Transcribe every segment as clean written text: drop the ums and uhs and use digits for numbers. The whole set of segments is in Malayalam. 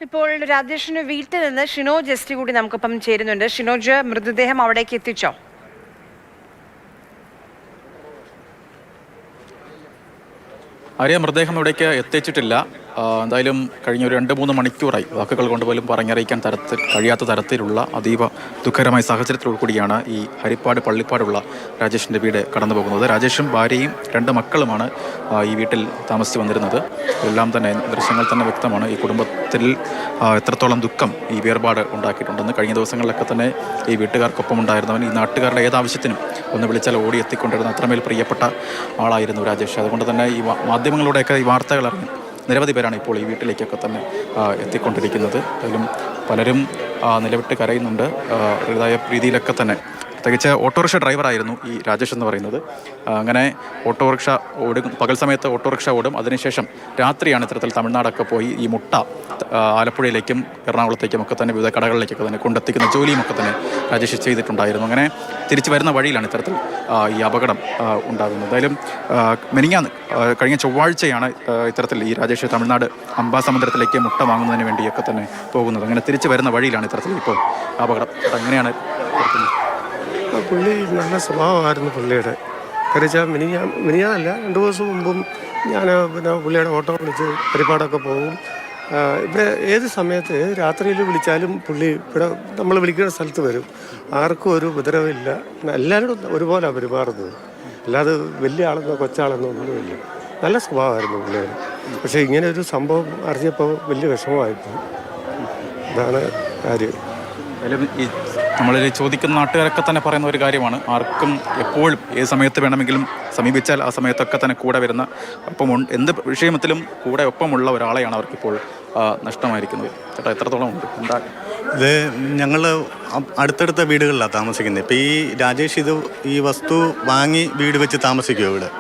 ഇപ്പോൾ രാജേഷിന് വീട്ടിൽ നിന്ന് ഷിനോജ് എസ് ടി കൂടി നമുക്കൊപ്പം ചേരുന്നുണ്ട്. ഷിനോജ്, മൃതദേഹം അവിടേക്ക് എത്തിച്ചോ? മൃതദേഹം ഇവിടേക്ക് എത്തിച്ചിട്ടില്ല. എന്തായാലും കഴിഞ്ഞ ഒരു 2-3 മണിക്കൂറായി വാക്കുകൾ കൊണ്ടുപോലും പറഞ്ഞറിയിക്കാൻ കഴിയാത്ത തരത്തിലുള്ള അതീവ ദുഃഖകരമായ സാഹചര്യത്തോടു കൂടിയാണ് ഈ ഹരിപ്പാട് പള്ളിപ്പാടുള്ള രാജേഷിൻ്റെ വീട് കടന്നു പോകുന്നത്. രാജേഷും ഭാര്യയും 2 മക്കളുമാണ് ഈ വീട്ടിൽ താമസിച്ച് വന്നിരുന്നത്. എല്ലാം തന്നെ ദൃശ്യങ്ങൾ തന്നെ വ്യക്തമാണ്. ഈ കുടുംബത്തിൽ എത്രത്തോളം ദുഃഖം ഈ വേർപാട് ഉണ്ടാക്കിയിട്ടുണ്ടെന്ന്. കഴിഞ്ഞ ദിവസങ്ങളിലൊക്കെ തന്നെ ഈ വീട്ടുകാർക്കൊപ്പം ഉണ്ടായിരുന്നവൻ ഈ നാട്ടുകാരുടെ ഏതാവശ്യത്തിനും ഒന്ന് വിളിച്ചാൽ ഓടി എത്തിക്കൊണ്ടിരുന്ന അത്രമേൽ പ്രിയപ്പെട്ട ആളായിരുന്നു രാജേഷ്. അതുകൊണ്ട് തന്നെ ഈ മാധ്യമങ്ങളുടെയൊക്കെ ഈ വാർത്തകൾ അറിഞ്ഞ് നിരവധി പേരാണ് ഇപ്പോൾ ഈ വീട്ടിലേക്കൊക്കെ തന്നെ എത്തിക്കൊണ്ടിരിക്കുന്നത്. അതിലും പലരും നിലവിട്ട് കരയുന്നുണ്ട്. അവരുടേതായ രീതിയിലൊക്കെ തന്നെ. പ്രത്യേകിച്ച് ഓട്ടോറിക്ഷ ഡ്രൈവറായിരുന്നു ഈ രാജേഷ് എന്ന് പറയുന്നത്. അങ്ങനെ ഓട്ടോറിക്ഷ ഓടും, പകൽ സമയത്ത് ഓട്ടോറിക്ഷ ഓടും. അതിനുശേഷം രാത്രിയാണ് ഇത്തരത്തിൽ തമിഴ്നാടൊക്കെ പോയി ഈ മുട്ട ആലപ്പുഴയിലേക്കും എറണാകുളത്തേക്കും ഒക്കെ തന്നെ വിവിധ കടകളിലേക്കൊക്കെ തന്നെ കൊണ്ടെത്തിക്കുന്ന ജോലിയുമൊക്കെ തന്നെ രാജേഷ് ചെയ്തിട്ടുണ്ടായിരുന്നു. അങ്ങനെ തിരിച്ചു വരുന്ന വഴിയിലാണ് ഇത്തരത്തിൽ ഈ അപകടം ഉണ്ടാകുന്നത്. എന്തായാലും കഴിഞ്ഞ ചൊവ്വാഴ്ചയാണ് ഇത്തരത്തിൽ ഈ രാജേഷ് തമിഴ്നാട് അംബാസമുദ്രത്തിലേക്ക് മുട്ട വാങ്ങുന്നതിന് വേണ്ടിയൊക്കെ തന്നെ പോകുന്നത്. അങ്ങനെ തിരിച്ചു വരുന്ന വഴിയിലാണ് ഇത്തരത്തിൽ ഇപ്പോൾ അപകടം. എങ്ങനെയാണ് പുള്ളി നല്ല സ്വഭാവമായിരുന്നു പുള്ളിയുടെ. കറിച്ചാൽ മിനിഞ്ഞാന്നല്ല 2 ദിവസം മുമ്പും ഞാൻ പിന്നെ പുള്ളിയുടെ ഓട്ടോ വിളിച്ച് പരിപാടൊക്കെ പോകും. ഇവിടെ ഏത് സമയത്ത് രാത്രിയിൽ വിളിച്ചാലും പുള്ളി ഇവിടെ നമ്മൾ വിളിക്കുന്ന സ്ഥലത്ത് വരും. ആർക്കും ഒരു ഉപദ്രവമില്ല. എല്ലാവരും ഒരുപോലെ പെരുമാറുന്നത്. അല്ലാതെ വലിയ ആളെന്നോ കൊച്ചാളെന്നോ ഒന്നുമില്ല. നല്ല സ്വഭാവമായിരുന്നു പുള്ളിയുടെ. പക്ഷേ ഇങ്ങനെ ഒരു സംഭവം അറിഞ്ഞപ്പോൾ വലിയ വിഷമമായിപ്പോയി. ഇതാണ് കാര്യം. ഈ നമ്മളിൽ ചോദിക്കുന്ന നാട്ടുകാരൊക്കെ തന്നെ പറയുന്ന ഒരു കാര്യമാണ്, ആർക്കും എപ്പോഴും ഏത് സമയത്ത് വേണമെങ്കിലും സമീപിച്ചാൽ ആ സമയത്തൊക്കെ തന്നെ കൂടെ വരുന്ന, ഒപ്പം എന്ത് വിഷയത്തിലും കൂടെ ഒപ്പമുള്ള ഒരാളെയാണ് അവർക്കിപ്പോൾ നഷ്ടമായിരിക്കുന്നത്. ചേട്ടാ, എത്രത്തോളം ഉണ്ട്? എന്താ ഇത് ഞങ്ങൾ അടുത്തടുത്ത വീടുകളിലാണ് താമസിക്കുന്നത്. ഇപ്പോൾ ഈ രാജേഷ് ഈ വസ്തു വാങ്ങി വീട് വെച്ച് താമസിക്കുമോ ഇവിടെ?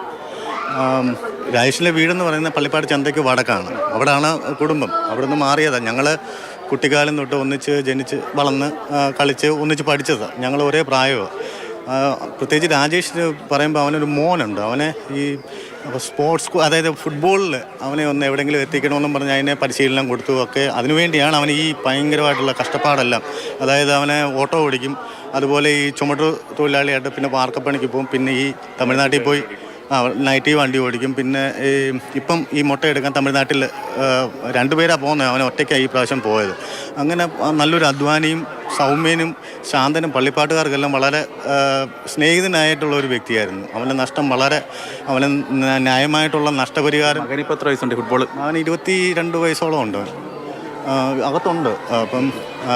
രാജേഷിൻ്റെ വീടെന്ന് പറയുന്നത് പള്ളിപ്പാട് ചന്തയ്ക്ക് വടക്കാണ്. അവിടെയാണ് കുടുംബം. അവിടെ നിന്ന് മാറിയതാണ്. ഞങ്ങൾ കുട്ടിക്കാലം തൊട്ട് ഒന്നിച്ച് ജനിച്ച് വളർന്ന് കളിച്ച് ഒന്നിച്ച് പഠിച്ചതാണ്. ഞങ്ങൾ ഒരേ പ്രായമാണ്. പ്രത്യേകിച്ച് രാജേഷിന് പറയുമ്പോൾ അവനൊരു മോനുണ്ട്. അവനെ ഈ സ്പോർട്സ് അതായത് ഫുട്ബോളിൽ അവനെ ഒന്ന് എവിടെയെങ്കിലും എത്തിക്കണമെന്നും പറഞ്ഞ് അതിനെ പരിശീലനം കൊടുത്തു ഒക്കെ. അതിനുവേണ്ടിയാണ് അവൻ ഈ ഭയങ്കരമായിട്ടുള്ള കഷ്ടപ്പാടെല്ലാം. അതായത് അവനെ ഓട്ടോ ഓടിക്കും, അതുപോലെ ഈ ചുമട്ടു തൊഴിലാളിയായിട്ട് പിന്നെ വാർക്കപ്പണിക്ക് പോകും, പിന്നെ ഈ തമിഴ്നാട്ടിൽ പോയി നൈറ്റ് വണ്ടി ഓടിക്കും. പിന്നെ ഇപ്പം ഈ മുട്ട എടുക്കാൻ തമിഴ്നാട്ടിൽ 2 പേരാണ് പോകുന്നത്. അവൻ ഒറ്റയ്ക്കാണ് ഈ പ്രാവശ്യം പോയത്. അങ്ങനെ നല്ലൊരു അധ്വാനിയും സൗമ്യനും ശാന്തനും പള്ളിപ്പാട്ടുകാർക്കെല്ലാം വളരെ സ്നേഹിതനായിട്ടുള്ള ഒരു വ്യക്തിയായിരുന്നു. അവൻ്റെ നഷ്ടം അവന് ന്യായമായിട്ടുള്ള നഷ്ടപരിഹാരം. എത്ര വയസ്സുണ്ട് ഫുട്ബോൾ? അവന് 22 വയസ്സോളം ഉണ്ട്. അകത്തുണ്ട്. അപ്പം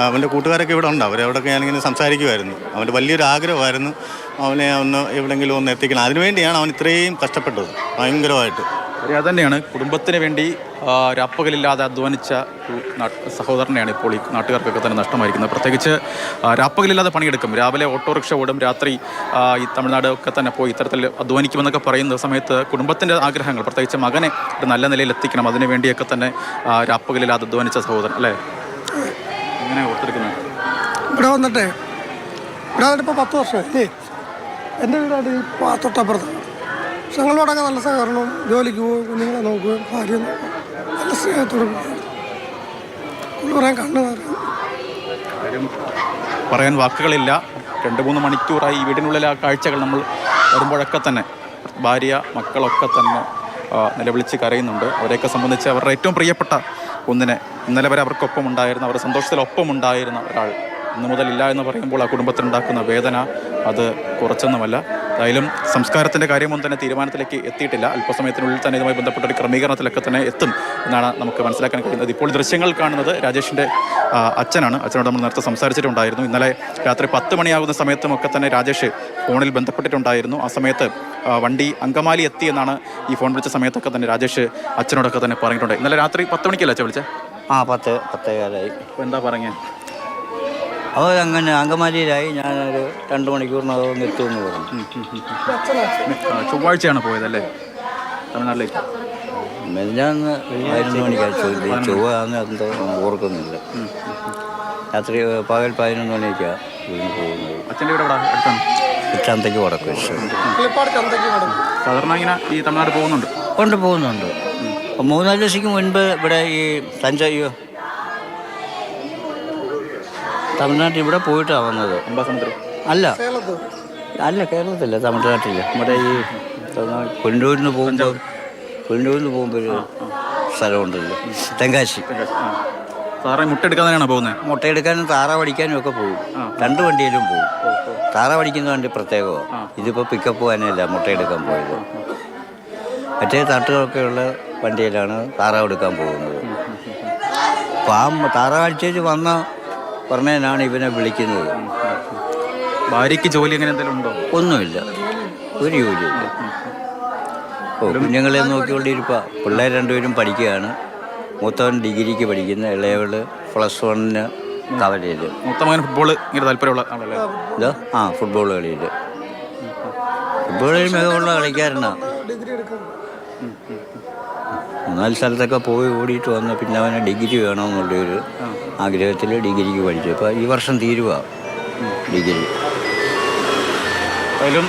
അവൻ്റെ കൂട്ടുകാരൊക്കെ ഇവിടെ ഉണ്ട്. അവരവിടെയൊക്കെ ഞാനിങ്ങനെ സംസാരിക്കുമായിരുന്നു. അവൻ്റെ വലിയൊരു ആഗ്രഹമായിരുന്നു അവനെ ഒന്ന് എവിടെയെങ്കിലും ഒന്ന് എത്തിക്കണം. അതിനുവേണ്ടിയാണ് അവൻ ഇത്രയും കഷ്ടപ്പെട്ടത് ഭയങ്കരമായിട്ട്. അതുതന്നെയാണ് കുടുംബത്തിന് വേണ്ടി രാപ്പകലില്ലാതെ അധ്വാനിച്ച സഹോദരനെയാണ് ഇപ്പോൾ ഈ നാട്ടുകാർക്കൊക്കെ തന്നെ നഷ്ടമായിരിക്കുന്നത്. പ്രത്യേകിച്ച് രാപ്പകലില്ലാതെ പണിയെടുക്കും. രാവിലെ ഓട്ടോറിക്ഷ ഓടും, രാത്രി ഈ തമിഴ്നാട് ഒക്കെ തന്നെ പോയി ഇത്തരത്തിൽ അധ്വാനിക്കുമെന്നൊക്കെ പറയുന്ന സമയത്ത് കുടുംബത്തിൻ്റെ ആഗ്രഹങ്ങൾ, പ്രത്യേകിച്ച് മകനെ ഒരു നല്ല നിലയിൽ എത്തിക്കണം, അതിനു വേണ്ടിയൊക്കെ തന്നെ രാപ്പകലില്ലാതെ അധ്വാനിച്ച സഹോദരൻ അല്ലേ? എങ്ങനെ ഓർത്തെടുക്കുന്നത്? ഇവിടെ വന്നിട്ട് ഇപ്പോൾ 10 വർഷമായി. എൻ്റെ വീടാണ് ഈ തൊട്ടപ്പുറത്ത്. ഞങ്ങളോടൊക്കെ നല്ല സഹകരണവും, ജോലിക്ക് പോകും, കുഞ്ഞുങ്ങളെ നോക്കുകയും ഭാര്യ നല്ല സ്നേഹത്തോടും പറയാൻ പറയാൻ വാക്കുകളില്ല. 2-3 മണിക്കൂറായി ഈ വീടിനുള്ളിലെ ആ കാഴ്ചകൾ നമ്മൾ വരുമ്പോഴൊക്കെ തന്നെ ഭാര്യ മക്കളൊക്കെ തന്നെ നിലവിളിച്ച് കരയുന്നുണ്ട്. അവരെയൊക്കെ സംബന്ധിച്ച് അവരുടെ ഏറ്റവും പ്രിയപ്പെട്ട ഒന്നിനെ ഇന്നലെ വരെ അവർക്കൊപ്പം ഉണ്ടായിരുന്ന, അവരുടെ സന്തോഷത്തിലൊപ്പം ഉണ്ടായിരുന്ന ഒരാൾ ഇന്നു മുതൽ ഇല്ല എന്ന് പറയുമ്പോൾ ആ കുടുംബത്തിനുണ്ടാക്കുന്ന വേദന അത് കുറച്ചൊന്നുമല്ല. എന്തായാലും സംസ്കാരത്തിൻ്റെ കാര്യമൊന്നും തന്നെ തീരുമാനത്തിലേക്ക് എത്തിയിട്ടില്ല. അല്പസമയത്തിനുള്ളിൽ തന്നെ ഇതുമായി ബന്ധപ്പെട്ട ഒരു ക്രമീകരണത്തിലൊക്കെ തന്നെ എത്തും എന്നാണ് നമുക്ക് മനസ്സിലാക്കാൻ കഴിയുന്നത്. ഇപ്പോൾ ദൃശ്യങ്ങൾ കാണുന്നത് രാജേഷിൻ്റെ അച്ഛനാണ്. അച്ഛനോട് നമ്മൾ നേരത്തെ സംസാരിച്ചിട്ടുണ്ടായിരുന്നു. ഇന്നലെ രാത്രി 10 മണിയാകുന്ന സമയത്തുമൊക്കെ തന്നെ രാജേഷ് ഫോണിൽ ബന്ധപ്പെട്ടിട്ടുണ്ടായിരുന്നു. ആ സമയത്ത് വണ്ടി അങ്കമാലി എത്തി എന്നാണ് ഈ ഫോൺ വിളിച്ച സമയത്തൊക്കെ തന്നെ രാജേഷ് അച്ഛനോടൊക്കെ തന്നെ പറഞ്ഞിട്ടുണ്ട്. ഇന്നലെ രാത്രി 10 മണിക്കല്ലേ അച്ഛൻ വിളിച്ചത്? 10-10:15. അപ്പോൾ എന്താ പറഞ്ഞത്? അവരങ്ങനെ അങ്കമാലിയിലായി. ഞാനൊരു 2 മണിക്കൂറിനകം എത്തുമെന്ന് പറഞ്ഞു. ചൊവ്വാഴ്ചയാണ് പോയതല്ലേ തമിഴ്നാട്ടിലേക്ക്? മെനിഞ്ഞാന്ന് 11 മണിക്കാണ് ചോദിച്ചത്. ചൊവ്വാന്ന് എന്തോ ഓർക്കുന്നില്ല. രാത്രി പകൽ 11 മണിക്കാണ് പോകുന്നത്. അച്ഛൻ്റെ വീട് എവിടെ? അടുത്താണ്. ചന്തയ്ക്ക് വടക്ക്. സാധാരണ ഇങ്ങനെ ഈ തമിഴ്നാട് പോകുന്നുണ്ട്? പോകുന്നുണ്ട്. 3-4 ദിവസത്തേക്ക് മുൻപ് ഇവിടെ ഈ തമിഴ്നാട്ടിൽ ഇവിടെ പോയിട്ടാണ് വന്നത്. അംബാസമുദ്രം അല്ല അല്ല കേരളത്തില്ല, തമിഴ്നാട്ടിൽ. നമ്മുടെ ഈ പുനലൂരിൽ നിന്ന് പോകുമ്പോൾ ഒരു സ്ഥലമുണ്ടല്ലോ, തെങ്കാശി. സാറേ മുട്ടെടുക്കാൻ തന്നെയാണോ പോകുന്നത്? മുട്ടയെടുക്കാനും താറാവ് അടിക്കാനും ഒക്കെ പോകും. 2 വണ്ടിയിലും പോകും. താറാവ് അടിക്കുന്ന വണ്ടി പ്രത്യേകമാണ്. ഇതിപ്പോൾ പിക്കപ്പ് പോകാനല്ല മുട്ടയെടുക്കാൻ പോയത്. മറ്റേ തട്ടുകളൊക്കെയുള്ള വണ്ടിയിലാണ് താറാവ് എടുക്കാൻ പോകുന്നത്. അപ്പോൾ ആ താറാവ് അടിച്ചേച്ച് വന്ന പറഞ്ഞതിനാണ് ഇവനെ വിളിക്കുന്നത്. ഭാര്യയ്ക്ക് ജോലി അങ്ങനെ എന്തെങ്കിലും ഉണ്ടോ? ഒന്നുമില്ല, ഒരു ജോലിയില്ല. കുഞ്ഞുങ്ങളെ നോക്കിക്കൊണ്ടിരിക്കുക. പിള്ളേർ 2 പേരും പഠിക്കുകയാണ്. മൂത്തവൻ ഡിഗ്രിക്ക് പഠിക്കുന്ന, ഇളയവൾ +1 കവലയിൽ. മൊത്തം ഫുട്ബോൾ ഇങ്ങനെ താല്പര്യമുള്ള ആളല്ലേ? ഇതാ ഫുട്ബോൾ കളിയിൽ മികവുള്ള കളിക്കാരനാണ്. 4 സ്ഥലത്തൊക്കെ പോയി ഓടിയിട്ട് വന്ന് പിന്നെ അവന് ഡിഗ്രി വേണമെന്നുള്ളൊരു ആഗ്രഹത്തിൽ ഡിഗ്രിക്ക് പഠിച്ചു. ഇപ്പോൾ ഈ വർഷം തീരുക ഡിഗ്രി. എന്തായാലും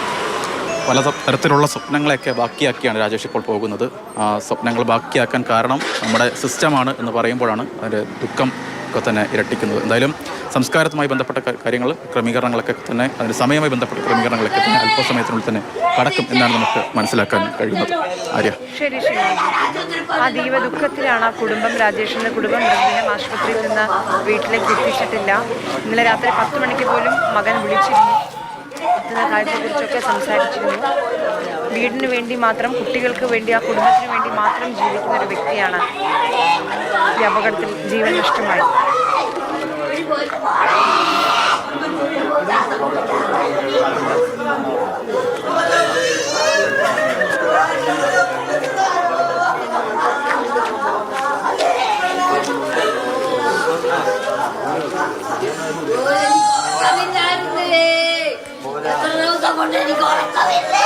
പല തരത്തിലുള്ള സ്വപ്നങ്ങളെയൊക്കെ ബാക്കിയാക്കിയാണ് രാജേഷ് ഇപ്പോൾ പോകുന്നത്. ആ സ്വപ്നങ്ങൾ ബാക്കിയാക്കാൻ കാരണം നമ്മുടെ സിസ്റ്റമാണ് എന്ന് പറയുമ്പോഴാണ് അതിൻ്റെ ദുഃഖം ഒക്കെ തന്നെ ഇരട്ടിക്കുന്നത്. എന്തായാലും സംസ്കാരത്തുമായി ബന്ധപ്പെട്ട കാര്യങ്ങൾ, ക്രമീകരണങ്ങളൊക്കെ തന്നെ, അതിൻ്റെ സമയവുമായി ബന്ധപ്പെട്ട ക്രമീകരണങ്ങളൊക്കെ തന്നെ അല്പസമയത്തിനുള്ളിൽ തന്നെ കടക്കും എന്നാണ് നമുക്ക് മനസ്സിലാക്കാൻ കഴിയുന്നത്. ആര്യ, ശരി ശരി. അതീവ ദുഃഖത്തിലാണ് ആ കുടുംബം. രാജേഷിന്റെ കുടുംബം മൃതദേഹം ആശുപത്രിയിൽ നിന്ന് വീട്ടിലേക്ക് എത്തിച്ചിട്ടില്ല. ഇന്നലെ രാത്രി 10 മണിക്ക് പോലും മകൻ വിളിച്ചിരുന്നു. എത്തുന്ന കാര്യത്തെക്കുറിച്ചൊക്കെ സംസാരിച്ചിരുന്നു. വീടിന് വേണ്ടി മാത്രം, കുട്ടികൾക്ക് വേണ്ടി, ആ കുടുംബത്തിന് വേണ്ടി മാത്രം ജീവിക്കുന്ന ഒരു വ്യക്തിയാണ് ഈ അപകടത്തിൽ ജീവൻ നഷ്ടമായി. എനിക്ക് ഉറക്കമില്ലേ?